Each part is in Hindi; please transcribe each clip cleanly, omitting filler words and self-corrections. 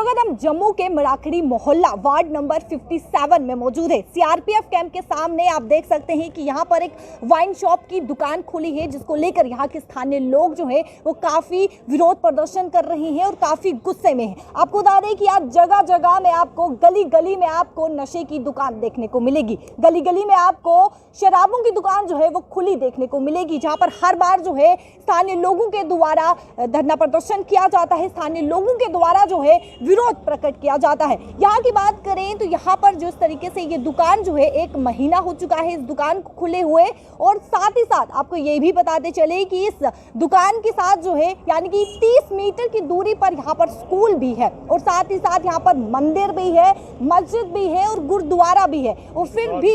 वक्त हम जम्मू के मराखड़ी मोहल्ला वार्ड नंबर 57 में मौजूद है। सीआरपीएफ कैंप के सामने आप देख सकते हैं कि यहाँ पर एक वाइन शॉप की दुकान खुली है, जिसको लेकर यहाँ के स्थानीय लोग जो है वो काफी विरोध प्रदर्शन कर रहे हैं और काफी गुस्से में हैं। आपको बता दें कि आज जगह जगह में आपको गली गली में आपको नशे की दुकान देखने को मिलेगी। गली गली में आपको शराबों की दुकान जो है वो खुली देखने को मिलेगी, जहाँ पर हर बार जो है स्थानीय लोगों के द्वारा धरना प्रदर्शन किया जाता है, स्थानीय लोगों के द्वारा जो है विरोध प्रकट किया जाता है। यहाँ की बात करें तो यहाँ पर जिस तरीके से ये दुकान जो है 1 महीना हो चुका है इस दुकान को खुले हुए, और साथ ही साथ आपको ये भी बताते चले कि इस दुकान के साथ जो है यानी कि 30 मीटर की दूरी पर यहाँ पर स्कूल भी है और साथ ही साथ यहाँ पर मंदिर भी है, मस्जिद भी है और गुरुद्वारा भी है, और फिर भी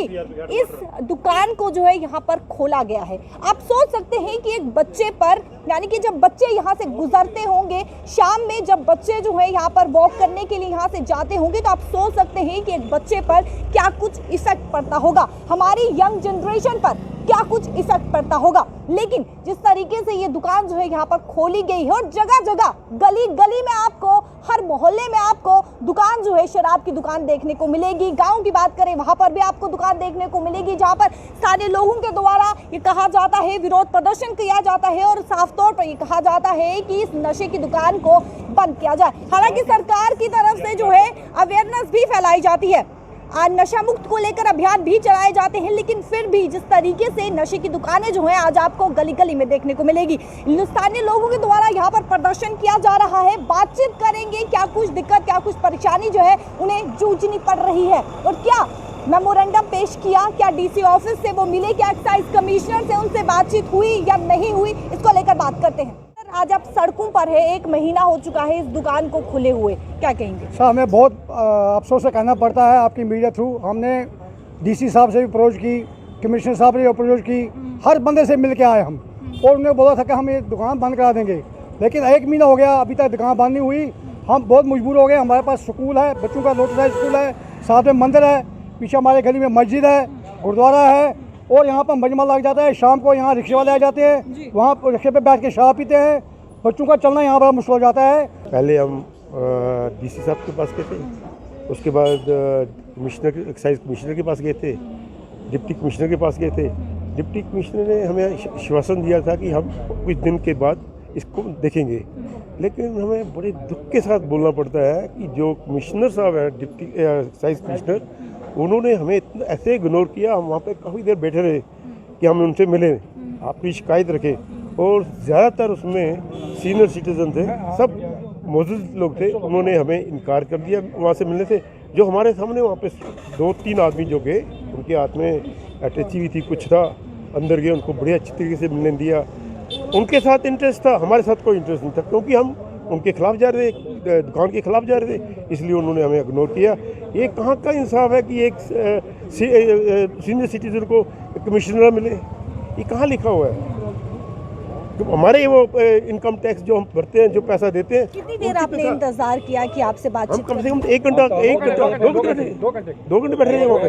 इस दुकान को जो है यहाँ पर खोला गया है। आप सोच सकते हैं कि एक बच्चे पर यानी कि जब बच्चे यहाँ से गुजरते होंगे शाम में, जब बच्चे जो है यहाँ पर वॉक करने के लिए यहाँ से जाते होंगे, तो आप सोच सकते हैं कि एक बच्चे पर क्या कुछ इफेक्ट पड़ता होगा, हमारी यंग जनरेशन पर क्या कुछ इफेक्ट पड़ता होगा। लेकिन जिस तरीके से ये दुकान जो है यहाँ पर खोली गई है और जगह जगह गली गली में आपको, हर मोहल्ले में आपको दुकान जो है शराब की दुकान देखने को मिलेगी। गांव की बात करें वहां पर भी आपको दुकान देखने को मिलेगी, जहां पर स्थानीय लोगों के द्वारा ये कहा जाता है, विरोध प्रदर्शन किया जाता है और साफ तौर पर ये कहा जाता है कि इस नशे की दुकान को बंद किया जाए। हालांकि सरकार की तरफ से जो है अवेयरनेस भी फैलाई जाती है, नशा मुक्त को लेकर अभियान भी चलाए जाते हैं, लेकिन फिर भी जिस तरीके से नशे की दुकानें जो हैं आज आपको गली गली में देखने को मिलेगी। स्थानीय लोगों के द्वारा यहाँ पर प्रदर्शन किया जा रहा है, बातचीत करेंगे क्या कुछ दिक्कत, क्या कुछ परेशानी जो है उन्हें जूझनी पड़ रही है और क्या मेमोरेंडम पेश किया, क्या डीसी ऑफिस से वो मिले, क्या एक्साइज कमिश्नर से उनसे बातचीत हुई या नहीं हुई, इसको लेकर बात करते हैं। आज आप सड़कों पर है, 1 महीना हो चुका है इस दुकान को खुले हुए, क्या कहेंगे? सर, हमें बहुत अफसोस से कहना पड़ता है आपकी मीडिया थ्रू, हमने डीसी साहब से भी अप्रोच की, कमिश्नर साहब ने अप्रोच की, हर बंदे से मिल के आए हम, और उन्होंने बोला था कि हम ये दुकान बंद करा देंगे, लेकिन 1 महीना हो गया अभी तक दुकान बंद नहीं हुई। हम बहुत मजबूर हो गए। हमारे पास स्कूल है, बच्चों का लोटस हाई स्कूल है, साथ में मंदिर है, पीछे हमारे गली में मस्जिद है, गुरुद्वारा है, और यहाँ पर मजमा लग जाता है। शाम को यहाँ रिक्शे वाले आ जाते हैं, वहाँ रिक्शे पे बैठ के शराब पीते हैं, बच्चों का चलना यहाँ बड़ा मुश्किल हो जाता है। पहले हम डीसी साहब के पास गए थे, उसके बाद कमिश्नर, एक्साइज कमिश्नर के पास गए थे, डिप्टी कमिश्नर के पास गए थे। डिप्टी कमिश्नर ने हमें आश्वासन दिया था कि हम कुछ दिन के बाद इसको देखेंगे, लेकिन हमें बड़े दुख के साथ बोलना पड़ता है कि जो कमिश्नर साहब हैं, डिप्टी एक्साइज कमिश्नर, उन्होंने हमें ऐसे इग्नोर किया। हम वहाँ पे काफ़ी देर बैठे रहे कि हम उनसे मिलें, आपकी शिकायत रखें, और ज़्यादातर उसमें सीनियर सिटीजन थे, सब मौजूद लोग थे, उन्होंने हमें इनकार कर दिया वहाँ से मिलने से। जो हमारे सामने वहाँ पे 2-3 आदमी जो गए, उनके हाथ में अटैची हुई थी, कुछ था, अंदर गए, उनको बड़े अच्छी तरीके से मिलने दिया। उनके साथ इंटरेस्ट था, हमारे साथ कोई इंटरेस्ट नहीं था, क्योंकि हम उनके खिलाफ जा रहे थे, दुकान के खिलाफ जा रहे थे, इसलिए उन्होंने हमें इग्नोर किया। ये कहाँ का इंसाफ है कि एक सीनियर सिटीजन को कमिश्नर मिले? ये कहाँ लिखा हुआ है? तो हमारे वो इनकम टैक्स जो हम भरते हैं, जो पैसा देते हैं। कितनी देर आपने इंतजार किया कि आपसे बातचीत? हम कम से कम 1 घंटा 2 घंटे बैठे रहे वहाँ पे,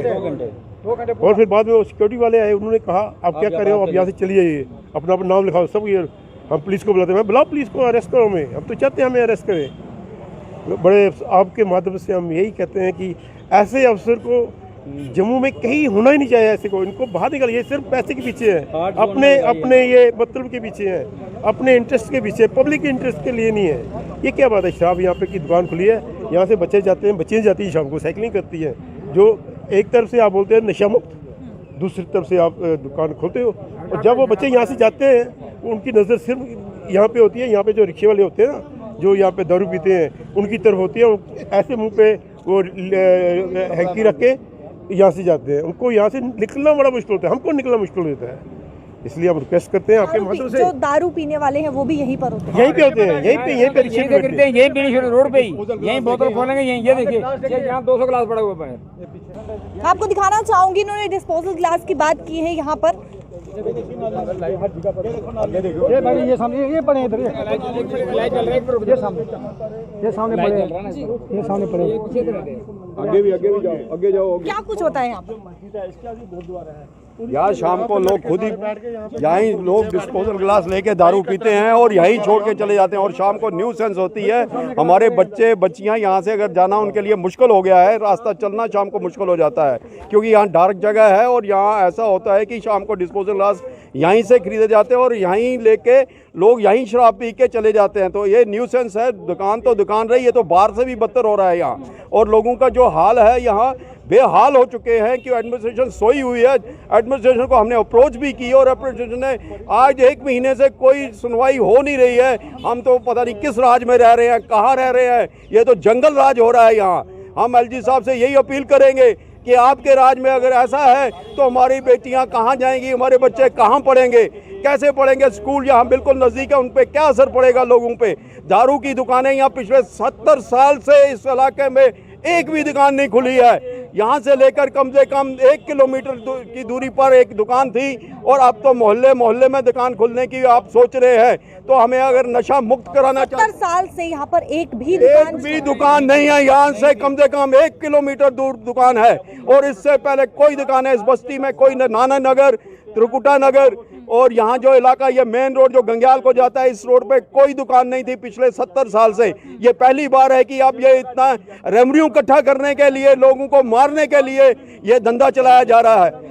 और फिर बाद में वो सिक्योरिटी वाले आए, उन्होंने कहा आप क्या कर रहे हो, आप यहाँ से चलिए जाइए, अपना नाम लिखाओ, सब ये। हम पुलिस को बुलाते हैं, मैं बुलाओ पुलिस को, अरेस्ट करो हमें, हम तो चाहते हैं हमें अरेस्ट करें। बड़े आपके माध्यम से हम यही कहते हैं कि ऐसे अफसर को जम्मू में कहीं होना ही नहीं चाहिए। ऐसे को, इनको बाहर निकालिए। सिर्फ पैसे के पीछे है, अपने ये मतलब के पीछे है, अपने इंटरेस्ट के पीछे, पब्लिक इंटरेस्ट के लिए नहीं है। ये क्या बात है? शराब यहाँ पे की दुकान खुली है, यहाँ से बच्चे जाते हैं, बच्चियाँ जाती हैं शाम को, साइकिलिंग करती है। जो एक तरफ से आप बोलते हैं नशा मुक्त, दूसरी तरफ से आप दुकान खोलते हो, और जब वो बच्चे यहाँ से जाते हैं उनकी नज़र सिर्फ यहाँ पे होती है। यहाँ पे जो रिक्शे वाले होते हैं ना, जो यहाँ पे दारू पीते हैं, उनकी तरफ होती है। ऐसे मुँह पे वो हैंकी रख के यहाँ से जाते हैं, उनको यहाँ से निकलना बड़ा मुश्किल होता है, हमको निकलना मुश्किल होता है। इसलिए हम रिक्वेस्ट करते हैं आपके माध्यम से। जो दारू पीने वाले हैं वो भी यहीं पर होते हैं, यहीं पे होते हैं, यहीं पे रिक्शे पे बैठते हैं, यहीं पे रोड पे ही, यहीं बोतल खोलेंगे, यहीं ये देखिए यहाँ 200 ग्लास पड़ा हुआ है। आपको दिखाना चाहूंगी, इन्होंने डिस्पोजल ग्लास की बात की है यहाँ पर। ये भाई ये सामने ये पड़े इधर, ये सामने पड़े, ये सामने पड़े, आगे भी जाओ, आगे जाओ। क्या कुछ होता है यहाँ पर? इसके आगे गुरुद्वारा है। यहाँ शाम को लोग खुद ही यहीं लोग डिस्पोजल ग्लास लेके दारू पीते हैं और यहीं छोड़ के चले जाते हैं और शाम को न्यूसेंस होती है। हमारे बच्चे बच्चियाँ यहाँ से अगर जाना उनके लिए मुश्किल हो गया है, रास्ता चलना शाम को मुश्किल हो जाता है क्योंकि यहाँ डार्क जगह है और यहाँ ऐसा होता है कि शाम को डिस्पोजल ग्लास यहीं से खरीदे जाते हैं और यहीं लेके लोग यहीं शराब पी के चले जाते हैं। तो ये न्यूसेंस है। दुकान तो दुकान रही है, तो बाहर से भी बदतर हो रहा है यहाँ और लोगों का जो हाल है यहाँ बेहाल हो चुके हैं कि एडमिनिस्ट्रेशन सोई हुई है। एडमिनिस्ट्रेशन को हमने अप्रोच भी की और एडमिनिस्ट्रेशन ने आज 1 महीने से कोई सुनवाई हो नहीं रही है। हम तो पता नहीं किस राज में रह रहे हैं, कहाँ रह रहे हैं, ये तो जंगल राज हो रहा है यहाँ। हम एलजी साहब से यही अपील करेंगे कि आपके राज में अगर ऐसा है तो हमारी बेटियां कहाँ जाएंगी, हमारे बच्चे कहाँ पढ़ेंगे, कैसे पढ़ेंगे। स्कूल यहाँ बिल्कुल नज़दीक है, उन पर क्या असर पड़ेगा लोगों पे। दारू की दुकानें यहाँ पिछले 70 साल से इस इलाके में एक भी दुकान नहीं खुली है। यहाँ से लेकर कम से कम 1 किलोमीटर की दूरी पर एक दुकान थी और अब तो मोहल्ले मोहल्ले में दुकान खुलने की आप सोच रहे हैं। तो हमें अगर नशा मुक्त कराना 70 साल से यहाँ पर एक भी दुकान नहीं है। यहाँ से कम 1 किलोमीटर दूर दुकान है और इससे पहले कोई दुकान है इस बस्ती में, कोई नाना नगर, त्रिकुटा नगर और यहाँ जो इलाका ये मेन रोड जो गंग्याल को जाता है, इस रोड पे कोई दुकान नहीं थी पिछले 70 साल से। ये पहली बार है कि अब ये इतना रेवन्यू इकट्ठा करने के लिए, लोगों को मारने के लिए ये धंधा चलाया जा रहा है।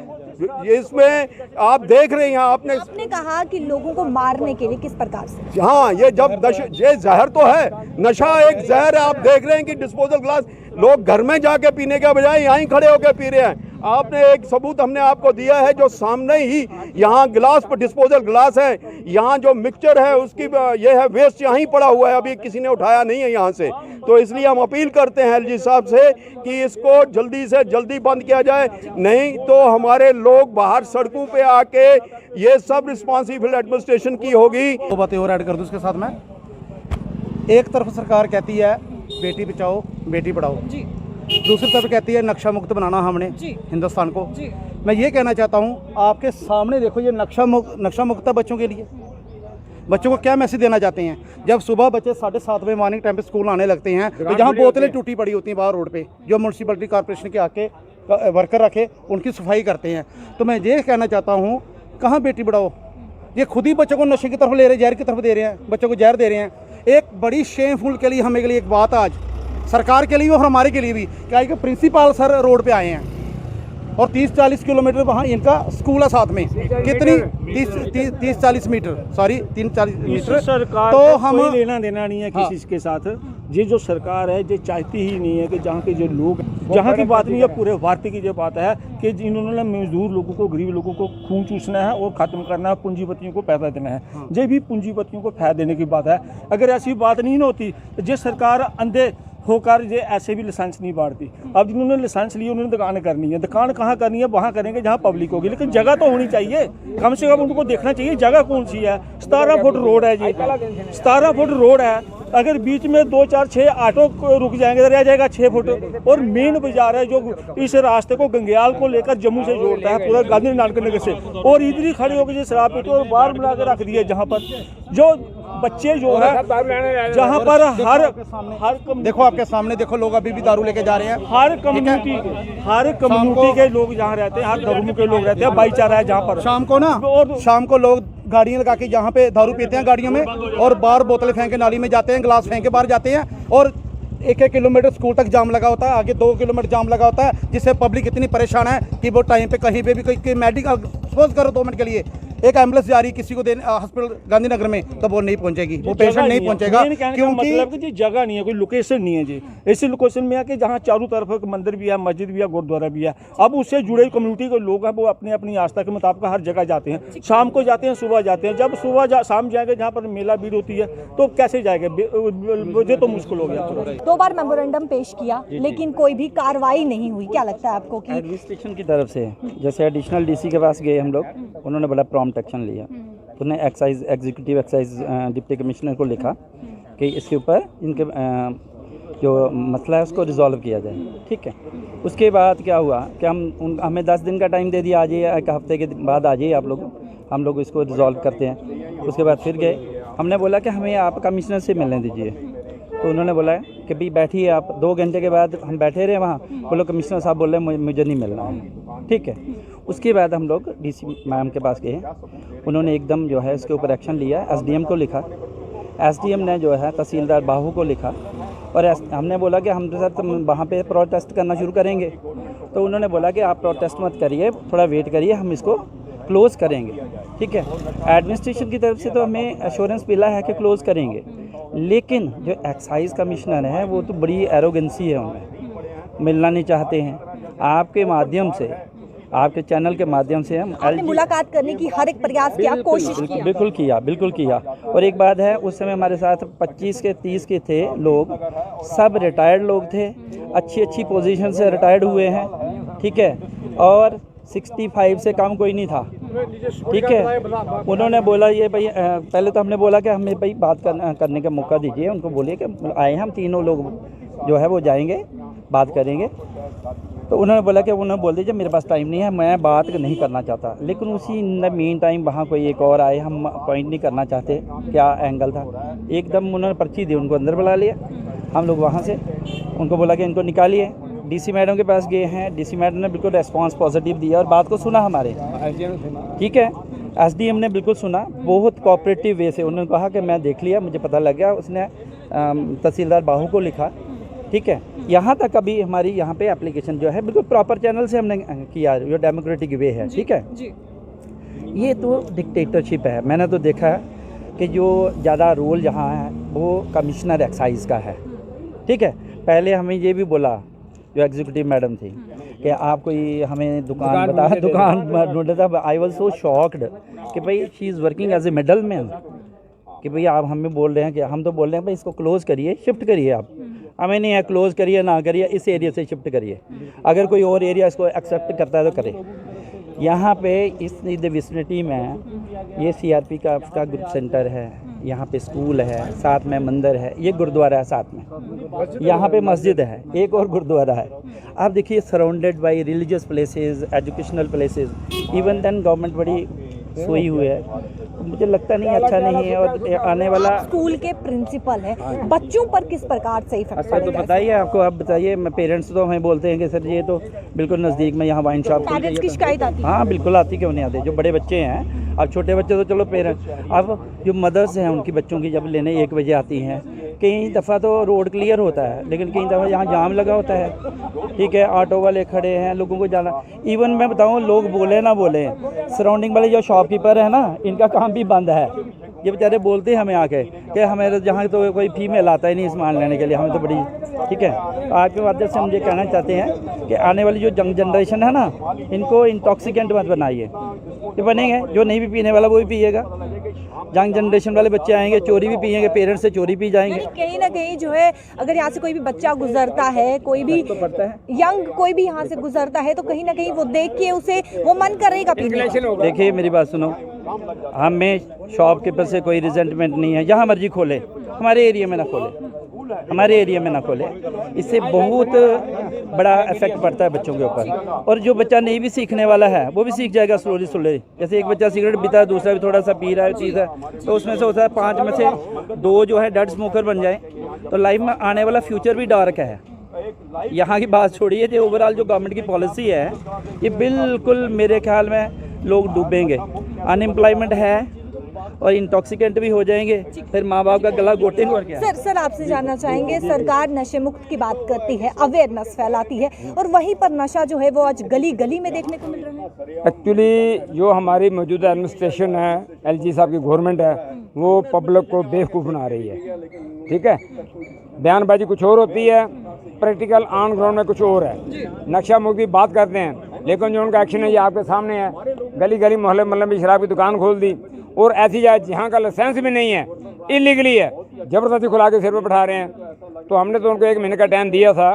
इसमें आप देख रहे हैं, आपने कहा कि लोगों को मारने के लिए किस प्रकार से? हाँ, ये जब ये जहर तो है, नशा एक जहर है। आप देख रहे हैं कि डिस्पोजल ग्लास लोग घर में जाके पीने के बजाय यहीं खड़े होकर पी रहे हैं। आपने एक सबूत हमने आपको दिया है जो सामने ही यहाँ गिलास पर डिस्पोजल ग्लास है, यहाँ जो मिक्सचर है उसकी ये है वेस्ट यहीं पड़ा हुआ है, अभी किसी ने उठाया नहीं है यहाँ से। तो इसलिए हम अपील करते हैं एलजी साहब से कि इसको जल्दी से जल्दी बंद किया जाए, नहीं तो हमारे लोग बाहर सड़कों पे आके ये सब रिस्पॉन्सिबल एडमिनिस्ट्रेशन की होगी। दो बातें और ऐड कर दूं इसके साथ में। एक तरफ सरकार कहती है बेटी बचाओ बेटी पढ़ाओ जी, दूसरी तरफ कहती है नक्शा मुक्त बनाना हमने हिंदुस्तान को जी। मैं ये कहना चाहता हूँ, आपके सामने देखो ये नक्शा मुक्त है बच्चों के लिए। बच्चों को क्या मैसेज देना चाहते हैं? जब सुबह बच्चे 7:30 बजे मॉर्निंग टाइम पे स्कूल आने लगते हैं तो जहाँ बोतलें टूटी पड़ी होती हैं बाहर रोड पे, जो म्यूनसिपलिटी कॉर्पोरेशन के आके वर्कर रखे उनकी सफाई करते हैं। तो मैं ये कहना चाहता हूँ, कहाँ बेटी बढ़ाओ? ये खुद ही बच्चों को नशे की तरफ ले रहे हैं, जहर की तरफ दे रहे हैं, बच्चों को जहर दे रहे हैं। एक बड़ी शेमफुल के लिए हमें के लिए एक बात आज सरकार के लिए और हमारे के लिए भी, क्या है कि प्रिंसिपल सर रोड पे आए हैं और 30-40 किलोमीटर वहाँ इनका स्कूल है साथ में, कितनी 30-40 मीटर, सॉरी 3-40 मीटर। सरकार तो हम कोई लेना देना नहीं है किसी के साथ। ये जो सरकार है ये चाहती ही नहीं है कि जहाँ के जो लोग, जहाँ की बात नहीं है, पूरे भारत की जो बात है कि इन्होंने मजदूर लोगों को, गरीब लोगों को खून चूसना है और ख़त्म करना है, पूंजीपतियों को पैसा देना है। ये भी पूंजीपतियों को फायदा देने की बात है। अगर ऐसी बात नहीं होती तो ये सरकार अंधे होकर ये ऐसे भी लाइसेंस नहीं बांटती। अब जिन्होंने लाइसेंस लिए उन्होंने दुकान करनी है, दुकान कहाँ करनी है? वहाँ करेंगे जहाँ पब्लिक होगी, लेकिन जगह तो होनी चाहिए। कम से कम उनको देखना चाहिए जगह कौन सी है। 17 फुट रोड है जी, 17 फुट रोड है। अगर बीच में 2, 4, 6 ऑटो रुक जाएंगे तो रह जाएगा 6 फुट। और मेन बाजार है जो इस रास्ते को गंग्याल को लेकर जम्मू से जोड़ता है, पूरा गांधी नानक नगर से, और इधर ही खड़े होकर शराब पीते और बाहर बना के रख दिए, जहाँ पर जो बच्चे जो है, जहाँ पर हर देखो आपके सामने देखो लोग अभी भी दारू लेके जा रहे हैं। हर कम्युनिटी के लोग जहाँ रहते हैं, हर धर्म के लोग रहते हैं, भाईचारा है जहाँ पर। शाम को लोग गाड़ियाँ लगा के यहाँ पे दारू पीते हैं गाड़ियों में और बाहर बोतलें फेंक के नाली में जाते हैं, गिलास फेंक के बाहर जाते हैं और 1-1 किलोमीटर स्कूल तक जाम लगा होता है, आगे 2 किलोमीटर जाम लगा होता है, जिससे पब्लिक इतनी परेशान है कि वो टाइम पे कहीं पे भी कोई मेडिकल सपोज करो 2 मिनट के लिए एक एम्बुलेंस जा रही किसी को देने हॉस्पिटल गांधीनगर में, तो वो नहीं पहुंचेगी, वो पेशेंट नहीं पहुंचेगा क्योंकि मतलब कि जगह नहीं है, कोई लोकेशन नहीं है जी। ऐसी लोकेशन में है कि जहाँ चारों तरफ मंदिर भी है, मस्जिद भी है, गुरुद्वारा भी है। अब उससे जुड़े कम्युनिटी के लोग हैं, वो अपनी अपनी आस्था के मुताबिक हर जगह जाते हैं। शाम को जाते हैं, सुबह जाते हैं। जब सुबह शाम जाएंगे जहाँ पर मेला भीड़ होती है तो कैसे जाएंगे? मुझे तो मुश्किल हो गया। 2 बार मेमोरेंडम पेश किया लेकिन कोई भी कार्रवाई नहीं हुई। क्या लगता है आपको कि एडमिनिस्ट्रेशन की तरफ से, जैसे एडिशनल डीसी के पास गए हम लोग, उन्होंने बड़ा प्रॉम्प्ट एक्शन लिया। उन्हें एग्जीक्यूटिव एक्साइज डिप्टी कमिश्नर को लिखा कि इसके ऊपर इनके जो मसला है उसको रिजॉल्व किया जाए, ठीक है। उसके बाद क्या हुआ कि हमें 10 दिन का टाइम दे दिया, आ जाइए 1 हफ्ते के बाद आ जाइए आप लोग, हम लोग इसको रिजॉल्व करते हैं। उसके बाद फिर गए, हमने बोला कि हमें आप कमिश्नर से मिलने दीजिए, तो उन्होंने बोला कि भाई बैठिए आप। 2 घंटे के बाद हम बैठे रहे वहाँ, बोलो कमिश्नर साहब बोल रहे हैं मुझे नहीं मिलना, ठीक है। उसके बाद हम लोग डीसी मैम के पास गए, उन्होंने एकदम जो है इसके ऊपर एक्शन लिया, एसडीएम को लिखा, एसडीएम ने जो है तहसीलदार बाहू को लिखा और हमने बोला कि हम सर वहाँ पे प्रोटेस्ट करना शुरू करेंगे। तो उन्होंने बोला कि आप प्रोटेस्ट मत करिए, थोड़ा वेट करिए, हम इसको क्लोज़ करेंगे। ठीक है, एडमिनिस्ट्रेशन की तरफ से तो हमें एश्योरेंस मिला है कि क्लोज़ करेंगे, लेकिन जो एक्साइज कमिश्नर है वो तो बड़ी एरोगेंसी है, उनमें मिलना नहीं चाहते हैं। आपके माध्यम से, आपके चैनल के माध्यम से हम आपने मुलाकात करने की हर एक प्रयास किया, कोशिश की? बिल्कुल किया। और एक बात है, उस समय हमारे साथ 25 के 30 के थे लोग, सब रिटायर्ड लोग थे, अच्छी पोजीशन से रिटायर्ड हुए हैं। ठीक है, और 65 से कम कोई नहीं था। ठीक है, उन्होंने बोला ये भाई, पहले तो हमने बोला कि हमें भाई बात करने का मौका दीजिए, उनको बोलिए कि आए हम तीनों लोग जो है वो जाएंगे, बात करेंगे। तो उन्होंने बोला कि उन्होंने बोल दीजिए मेरे पास टाइम नहीं है, मैं बात नहीं करना चाहता। लेकिन उसी मीन टाइम वहाँ कोई एक और आए, हम पॉइंट नहीं करना चाहते क्या एंगल था, एकदम उन्होंने पर्ची दी, उनको अंदर बुला लिया। हम लोग वहाँ से उनको बोला कि इनको निकालिए। डीसी मैडम के पास गए हैं, डीसी मैडम ने बिल्कुल रेस्पॉन्स पॉजिटिव दिया और बात को सुना हमारे। ठीक है, एसडीएम ने बिल्कुल सुना, बहुत कोऑपरेटिव वे से। उन्होंने कहा कि मैं देख लिया, मुझे पता लग गया। उसने तहसीलदार बाहू को लिखा। ठीक है, यहाँ तक अभी हमारी यहाँ पे एप्लीकेशन जो है बिल्कुल प्रॉपर चैनल से हमने किया, जो डेमोक्रेटिक वे है। ठीक है, ये तो डिक्टेटरशिप है। मैंने तो देखा है कि जो ज़्यादा रोल यहाँ है वो कमिश्नर एक्साइज का है। ठीक है, पहले हमें ये भी बोला जो एग्जीक्यूटिव मैडम थी कि आप कोई हमें दुकान ढूंढे था। आई वॉज सो शॉक्ड कि भाई she is working as a middle man, कि भाई आप हमें बोल रहे हैं कि हम तो बोल रहे हैं भाई इसको क्लोज़ करिए, शिफ्ट करिए। आप हमें नहीं है क्लोज़ करिए ना करिए, इस एरिया से शिफ्ट करिए। अगर कोई और एरिया इसको एक्सेप्ट करता है तो करे। यहाँ पे इस विसिनिटी में ये सीआरपी का ग्रुप सेंटर है, यहाँ पे स्कूल है, साथ में मंदिर है, ये गुरुद्वारा है साथ में, यहाँ पे मस्जिद है, एक और गुरुद्वारा है। आप देखिए surrounded by religious places, educational places. Even then government बड़ी सोई हुई है। मुझे लगता नहीं अच्छा नहीं है। और आने वाला स्कूल के प्रिंसिपल हैं, बच्चों पर किस प्रकार से इफेक्ट अच्छा तो बताइए आपको, आप बताइए। मैं पेरेंट्स तो हमें बोलते हैं कि सर ये तो बिल्कुल नज़दीक में यहाँ वाइन शॉप पेरेंट्स की शिकायत आती है? हाँ बिल्कुल आती, क्यों नहीं आती। जो बड़े बच्चे हैं, अब छोटे बच्चे तो चलो पेरेंट्स, अब जो मदर्स हैं उनकी बच्चों की जब लेने 1 बजे आती हैं, कई दफ़ा तो रोड क्लियर होता है, लेकिन कई दफ़ा यहाँ जाम लगा होता है। ठीक है, ऑटो वाले खड़े हैं, लोगों को जाना। इवन मैं बताऊँ, लोग बोले ना बोले, सराउंडिंग वाले जो शॉपकीपर है ना, इनका काम भी बंद है। ये बेचारे बोलते हैं हमें आके कि हमें जहाँ तो कोई फीमेल आता ही नहीं सामान लेने के लिए, हमें तो बड़ी। ठीक है, आपके माध्यम से हम ये कहना चाहते हैं कि आने वाली जो यंग जनरेशन है ना, इनको इंटॉक्सिकेंट मत बनाइए। ये बनेंगे, जो नहीं भी पीने वाला वो भी पिएगा। यंग जनरेशन वाले बच्चे आएंगे, चोरी भी पिएंगे, पेरेंट्स से चोरी पी जाएंगे। कहीं ना कहीं जो है, अगर यहाँ से कोई भी बच्चा गुजरता है, कोई भी यंग कोई भी यहाँ से गुजरता है, तो कहीं ना कहीं वो देख के उसे वो मन करेगा पीने का। देखिए मेरी बात सुनो, हमें शॉपकीपर से कोई रिजेंटमेंट नहीं है। जहाँ मर्जी खोले, हमारे एरिया में ना खोले, हमारे एरिया में ना खोले। इससे बहुत बड़ा इफेक्ट पड़ता है बच्चों के ऊपर। और जो बच्चा नहीं भी सीखने वाला है वो भी सीख जाएगा स्लोली स्लोली। जैसे एक बच्चा सिगरेट पीता है, दूसरा भी थोड़ा सा पी रहा है, तीसरा, तो उसमें से होता है 5 में से 2 जो है डेड स्मोकर बन जाए, तो लाइफ में आने वाला फ्यूचर भी डार्क है। यहाँ की बात छोड़िए, जो ओवरऑल जो गवर्नमेंट की पॉलिसी है, ये बिल्कुल मेरे ख्याल में लोग डूबेंगे। अनएम्प्लॉयमेंट है और इंटॉक्सिकेंट भी हो जाएंगे, फिर माँ बाप का गला घोटेंगे और क्या। सर आपसे जानना चाहेंगे, सरकार नशे मुक्त की बात करती है, अवेयरनेस फैलाती है, और वहीं पर नशा जो है वो आज गली गली में देखने को मिल रहा है। एक्चुअली जो हमारी मौजूदा एडमिनिस्ट्रेशन है, एलजी साहब की गवर्नमेंट है, वो पब्लिक को बेवकूफ़ बना रही है। ठीक है, बयानबाजी कुछ और होती है, प्रैक्टिकल ऑन ग्राउंड में कुछ और है। नक्शा मुक्त की बात करते हैं, लेकिन जो उनका एक्शन है ये आपके सामने है। गली गली मोहल्ले मोहल्ले में शराब की दुकान खोल दी, और ऐसी जगह जहाँ का लाइसेंस भी नहीं है, इलीगली है, ज़बरदस्ती खुला के सिर पे बैठा रहे हैं। तो हमने तो उनको 1 महीने का टाइम दिया था।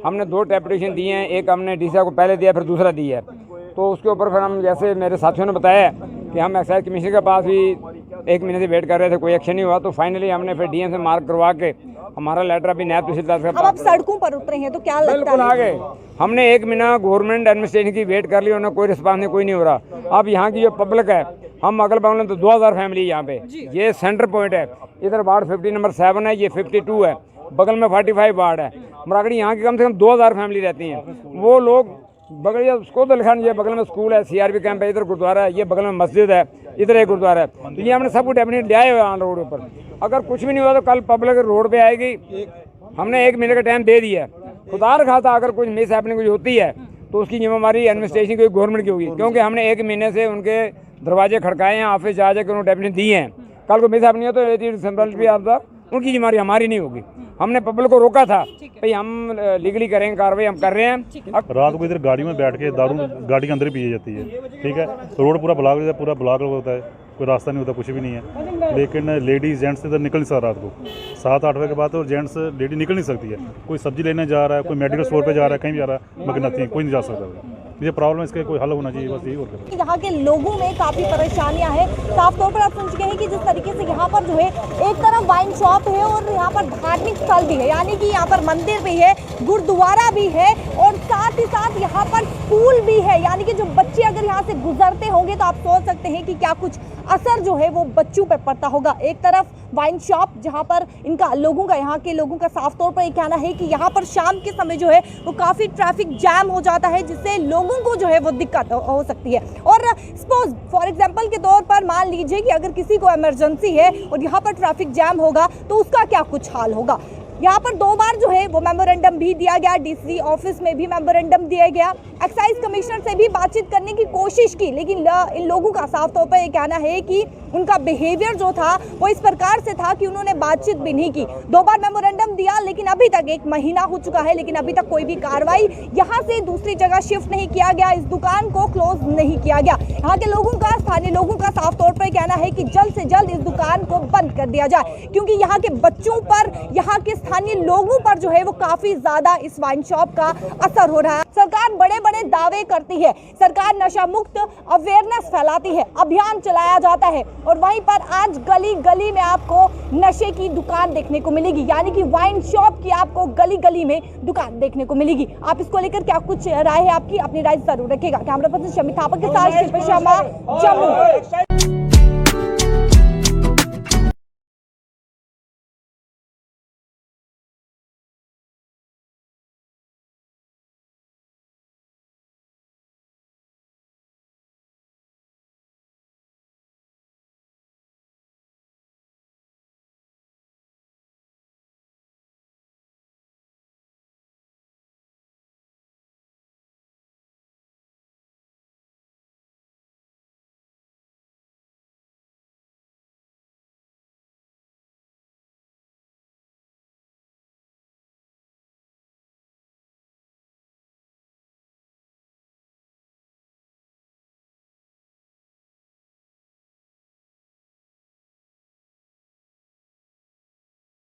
हमने 2 डेपुटेशन दिए हैं, एक हमने डीसी को पहले दिया, फिर दूसरा दिया है। तो उसके ऊपर फिर हम, जैसे मेरे साथियों ने बताया कि हम एक्साइज कमिश्नर के पास भी 1 महीने से वेट कर रहे थे, कोई एक्शन नहीं हुआ। तो फाइनली हमने फिर डीएम से मार्क करवा के हमारा लेटर अभी नायब तहसीलदार से। अब आप सड़कों पर उतरे हैं तो क्या लगता है? बिल्कुल आ गए। हमने 1 महीना गवर्नमेंट एडमिनिस्ट्रेशन की वेट कर ली, उन्होंने कोई रिस्पांस नहीं, कोई नहीं हो रहा। अब यहाँ की जो पब्लिक है, हम अगल बगल तो 2000 फैमिली यहाँ पे, ये सेंटर पॉइंट है। इधर वार्ड 50 नंबर 7 है, ये 52 है, बगल में 45 वार्ड है। मरागड़ी यहाँ की कम से कम 2000 फैमिली रहती हैं। वो लोग बगल या उसको तो लिखा नहीं है, बगल में स्कूल है, CRP कैंप है, इधर गुरुद्वारा है, ये बगल में मस्जिद है, इधर एक गुरुद्वारा है, तो ये हमने सब कुछ डेफिनेट ले आए हुए ऑन रोड पर। अगर कुछ भी नहीं हुआ तो कल पब्लिक रोड पे आएगी। हमने 1 महीने का टाइम दे दिया, खुदा रखा था अगर कुछ मिस हैपनिंग कुछ होती है तो उसकी जिम्मेदारी एडमिनिस्ट्रेशन की, गवर्नमेंट की होगी, क्योंकि हमने 1 महीने से उनके दरवाजे खड़काए हैं, ऑफिस जा जाकर उन्होंने डेफिनेट दिए हैं। कल को मिस हैपनिंग हो तो सिंपल भी आपदा उनकी जिम्मेदारी हमारी नहीं होगी। हमने पब्लिक को रोका था भाई हम लीगली करेंगे कार्रवाई, हम कर रहे हैं। रात को इधर गाड़ी में बैठ के दारू गाड़ी के अंदर ही पी जाती है, ठीक है, रोड पूरा ब्लॉक होता है, पूरा ब्लॉक होता है, कोई रास्ता नहीं होता, कुछ भी नहीं है। लेकिन लेडीज जेंट्स इधर निकल नहीं सकता रात को 7-8 बजे के बाद, तो जेंट्स लेडी निकल नहीं सकती है। कोई सब्जी लेने जा रहा है, कोई मेडिकल स्टोर पे जा रहा है, कहीं भी जा रहा है, मगर नथिंग, कोई नहीं जा सकता। ये प्रॉब्लम है, इसका कोई हल होना चाहिए, बस यही और क्या। यहाँ के लोगों में काफी परेशानियां हैं। साफ तौर पर आप सुन चुके हैं कि जिस तरीके से यहाँ पर जो है एक तरफ वाइन शॉप है और यहाँ पर धार्मिक स्थल भी है, यानी कि यहाँ पर मंदिर भी है, गुरुद्वारा भी है और साथ ही साथ यहाँ पर स्कूल भी है, यानी कि जो बच्चे अगर यहाँ से गुजरते होंगे तो आप सोच सकते हैं कि क्या कुछ असर जो है वो बच्चों पर पड़ता होगा। एक तरफ वाइन शॉप जहाँ पर इनका लोगों का, यहाँ के लोगों का साफ तौर पर ये कहना है कि यहाँ पर शाम के समय जो है वो काफ़ी ट्रैफिक जैम हो जाता है, जिससे लोगों को जो है वो दिक्कत हो सकती है। और सपोज फॉर एग्जांपल के तौर पर मान लीजिए कि अगर किसी को इमरजेंसी है और यहाँ पर ट्रैफिक जैम होगा तो उसका क्या कुछ हाल होगा। यहाँ पर 2 बार जो है वो मेमोरेंडम भी दिया गया, DC ऑफिस में भी मेमोरेंडम दिया गया, एक्साइज कमिश्नर से भी बातचीत करने की कोशिश की, लेकिन इन लोगों का साफ तौर पर ये कहना है कि उनका बिहेवियर जो था वो इस प्रकार से था कि उन्होंने बातचीत भी नहीं की। 2 बार मेमोरेंडम दिया, लेकिन अभी तक 1 महीना हो चुका है, लेकिन अभी तक कोई भी कार्रवाई यहाँ से दूसरी जगह शिफ्ट नहीं किया गया, इस दुकान को क्लोज नहीं किया गया। यहाँ के लोगों का, स्थानीय लोगों का साफ तौर पर कहना है कि जल्द से जल्द इस दुकान को बंद कर दिया जाए, क्योंकि यहाँ के बच्चों पर, यहाँ के स्थानीय लोगों पर जो है वो काफी ज्यादा इस वाइन शॉप का असर हो रहा है। सरकार बड़े बड़े दावे करती है, सरकार नशा मुक्त अवेयरनेस फैलाती है, अभियान चलाया जाता है, और वहीं पर आज गली गली में आपको नशे की दुकान देखने को मिलेगी, यानी कि वाइन शॉप की आपको गली गली में दुकान देखने को मिलेगी। आप इसको लेकर क्या कुछ राय है आपकी, अपनी राय जरूर रखिएगा। कैमरा पर्सन शमी थापा के साथ शिल्पा शर्मा, जम्मू।